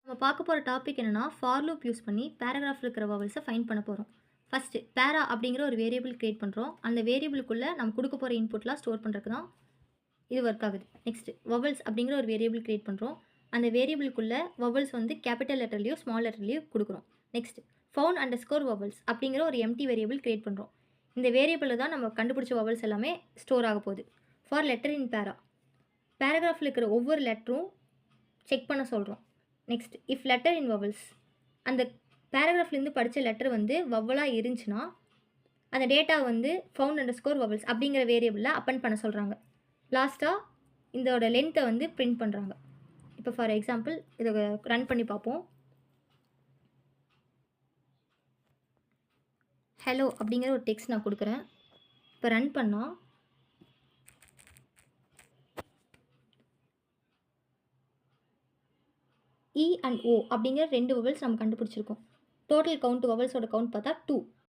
நம்ம பார்க்க போகிற டாபிக் என்னன்னா ஃபார் லூப் யூஸ் பண்ணி பேராகிராஃபில் இருக்கிற வவல்ஸை ஃபைண்ட் பண்ண போகிறோம். ஃபஸ்ட்டு பேரா அப்படிங்கிற ஒரு வேரியபிள் கிரியேட் பண்ணுறோம். அந்த வேரியபிளுக்குள்ளே நம்ம கொடுக்க போகிற இன்புட்லாம் ஸ்டோர் பண்ணுறதுக்கு தான் இது ஒர்க் ஆகுது. நெக்ஸ்ட் வவல்ஸ் அப்படிங்கிற ஒரு வேரியபிள் கிரியேட் பண்ணுறோம். அந்த வேரியபிளுக்குள்ளே வவல்ஸ் வந்து கேபிட்டல் லெட்டர்லையோ ஸ்மால் லெட்டர்லையோ கொடுக்குறோம். Next found under score vowels அப்படிங்கிற ஒரு எம்டி வேரியபிள் கிரியேட் பண்ணுறோம். இந்த வேரியபிளில் தான் நம்ம கண்டுபிடிச்ச வவல்ஸ் எல்லாமே ஸ்டோர் ஆக போகுது. ஃபார் லெட்டர் இன் பேராகிராஃபில் இருக்கிற ஒவ்வொரு லெட்டரும் செக் பண்ண சொல்கிறோம். Next if letter in vowels, அந்த பேராகிராஃப்லேருந்து படித்த லெட்டர் வந்து வவ்வலாக இருந்துச்சுன்னா அந்த டேட்டா வந்து ஃபவுண்ட் அண்டர் ஸ்கோர் வவல்ஸ் அப்படிங்கிற வேரியபிளில் அப்பன் பண்ண சொல்கிறாங்க. லாஸ்ட்டாக இதோட லென்த்தை வந்து பிரிண்ட் பண்ணுறாங்க. இப்போ ஃபார் எக்ஸாம்பிள் இதை ரன் பண்ணி பார்ப்போம். ஹலோ அப்படிங்கிற ஒரு டெக்ஸ்ட் நான் கொடுக்குறேன். இப்போ ரன் பண்ணால் இ அண்ட் ஓ அப்படிங்கிற 2 வவல்ஸ் நம்ம கண்டுபிடிச்சிருக்கோம். டோட்டல் கவுண்ட் வவல்ஸோட கவுண்ட் பார்த்தா 2.